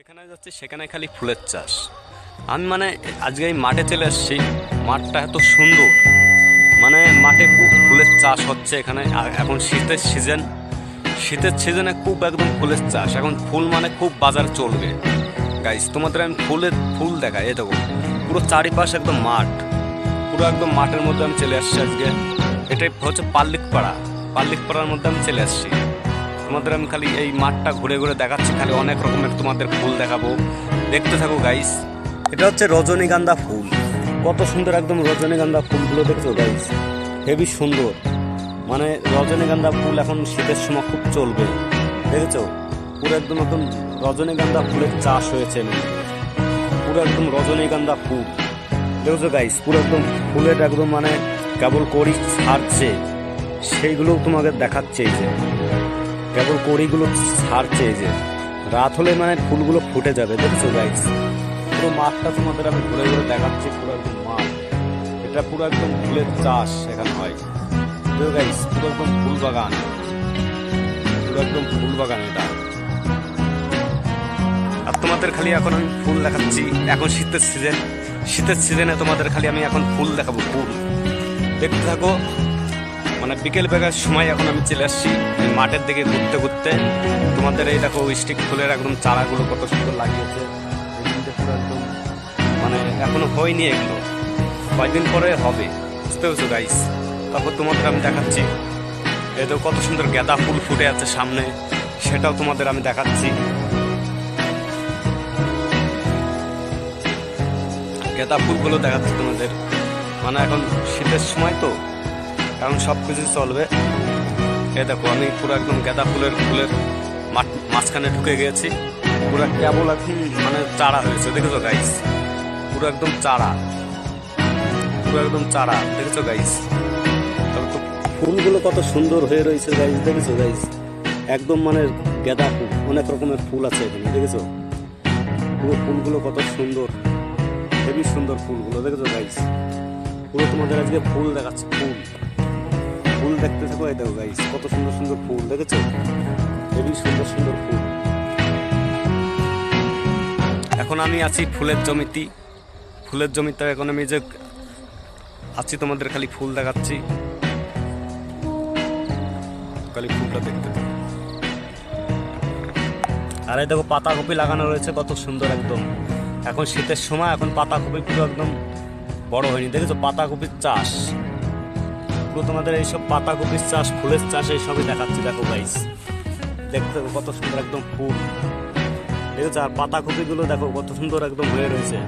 যেখানে যাচ্ছি সেখানে খালি ফুলের চাষ। আমি আজকে এই মাঠে চলে এসেছি। মাঠটা এত সুন্দর, মাঠে খুব ফুলের চাষ হচ্ছে এখানে। এখন শীতের সিজনে খুব একদম ফুলের চাষ। এখন ফুল খুব বাজার চলবে। গাইস তোমাদের আমি ফুল দেখাই। এই দেখো পুরো চারিপাশ একদম মাঠ, পুরো একদম মাঠের মধ্যে আমি চলে আসছি আজকে। এটাই হচ্ছে পাল্লিকপাড়ার মধ্যে আমি চলে আসছি। তোমাদের আমি খালি এই মাঠটা ঘুরে ঘুরে দেখাচ্ছি, খালি অনেক রকমের তোমাদের ফুল দেখাবো, দেখতে থাকো গাইস। এটা হচ্ছে রজনীগন্ধা ফুল, কত সুন্দর একদম রজনীগন্ধা ফুলগুলো দেখছো গাইস, হেবি সুন্দর। রজনীগন্ধা ফুল এখন শীতের সময় খুব চলবে, দেখেছো? পুরো একদম রজনীগন্ধা ফুলের চাষ হয়েছে, পুরো একদম রজনীগন্ধা ফুল দেখেছো গাইস। পুরো একদম ফুলের একদম কেবল কড়ি ছাড়ছে, সেইগুলো তোমাকে দেখাচ্ছে। এই যে কেবল কড়িগুলো ছাড়ছে, এই যে রাত হলে ফুলগুলো ফুটে যাবে, দেখছো গাইস? পুরো মাঠটা তোমাদের আমি ঘুরে ঘুরে দেখাচ্ছি, পুরো একদম মাঠ। এটা পুরো একদম ফুলের চাষ এখানে হয়, দেখো গাইস। পুরো একদম ফুল বাগান, পুরো একদম ফুল বাগান এটা। আর তোমাদের খালি এখন আমি ফুল দেখাচ্ছি। এখন শীতের সিজনে তোমাদের খালি আমি এখন ফুল দেখাবো, ফুল দেখতে থাকো। বিকেল বেলার সময় এখন আমি চলে আসছি মাঠের দিকে ঘুরতে ঘুরতে। তোমাদের এই দেখো স্টিক ফুলের একদম চারাগুলো কত সুন্দর লাগিয়েছে। পুরো একদম এখনো হয়নি, এগুলো কয়েকদিন পরে হবে, বুঝতে পারছো গাইস? তারপর তোমাদের আমি দেখাচ্ছি এই তো কত সুন্দর গাঁদা ফুল ফুটে আছে সামনে, সেটাও তোমাদের আমি দেখাচ্ছি। গাঁদা ফুলগুলো দেখাচ্ছি তোমাদের। এখন শীতের সময় তো এখন সব কিছু চলবে। এ দেখো আমি পুরো একদম গাঁদা ফুলের মাঝখানে ঢুকে গিয়েছি। পুরো কেবল এখন চারা হয়েছে, দেখেছো গাইস? পুরো একদম চারা, পুরো একদম চারা, দেখেছো গাইস? তবে তো ফুলগুলো কত সুন্দর হয়ে রয়েছে গাইস, দেখেছো গাইস? একদম গাঁদা ফুল, অনেক রকমের ফুল আছে এখানে, দেখেছো? পুরো ফুলগুলো কত সুন্দর, হেবি সুন্দর ফুলগুলো, দেখেছো গাইস? পুরো তোমাদের আজকে ফুল দেখাচ্ছে, ফুল দেখতে থাকো। এই দেখো গাইস কত সুন্দর সুন্দর ফুল, দেখেছো? হেবি সুন্দর সুন্দর ফুল। এখন আমি আছি ফুলের জমিতে এখন আমি যে আছি তোমাদের খালি ফুল দেখাচ্ছি, খালি ফুলটা দেখতে থাকো। আর এই দেখো পাতাকপি লাগানো রয়েছে, কত সুন্দর একদম। এখন শীতের সময়, এখন পাতাকপি পুরো একদম বড় হয়নি, দেখেছো? পাতাকপির চাষ পুরো তোমাদের এইসব পাতাকপির চাষ, ফুলের চাষ, এইসবই দেখাচ্ছি। দেখো গাইস দেখতে কত সুন্দর একদম ফুল, দেখেছো? আর পাতাকপিগুলো দেখো কত সুন্দর একদম হয়ে রয়েছে,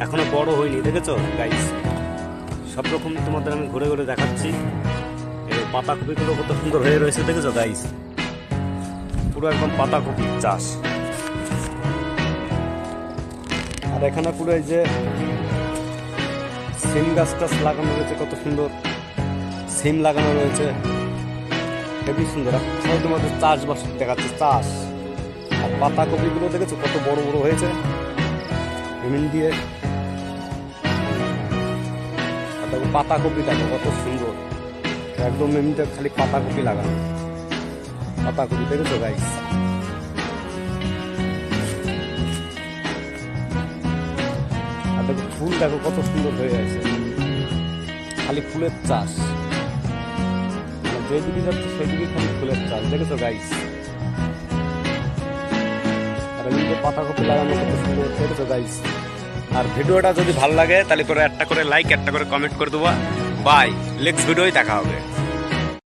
এখনো বড় হয়নি, দেখেছো গাইস? সব রকম তোমাদের আমি ঘুরে ঘুরে দেখাচ্ছি। এই পাতাকপিগুলো কত সুন্দর হয়ে রয়েছে, দেখেছো গাইস? পুরো একদম পাতাকপির চাষ। আর এখানে পুরো এই যে সিম গাছ টাছ লাগানো রয়েছে, কত সুন্দর সিম লাগানো রয়েছে, হেবি সুন্দর। সবাই তোমাদের চাষবাস দেখাচ্ছে, চাষ। আর পাতাকপিগুলো দেখেছো কত বড় বড় হয়েছে এমন দিয়ে। আর দেখো পাতাকপি দেখো কত সুন্দর, একদম এমনিতে খালি পাতাকপি লাগানো, পাতাকপি, দেখেছো গাইস? আর দেখো ফুল দেখো কত সুন্দর হয়ে আছে, খালি ফুলের চাষ। যেদিকে যাচ্ছে সেদিকে খালি ফুলের চাষ, দেখেছো গাইস? আর এমনিতে পাতাকপি লাগানো কত সুন্দর, দেখেছো গাইস? আর ভিডিওটা যদি ভালো লাগে তাহলে পরে একটা করে লাইক, একটা করে কমেন্ট করে দেবো। বাই, নেক্সট ভিডিওই দেখা হবে।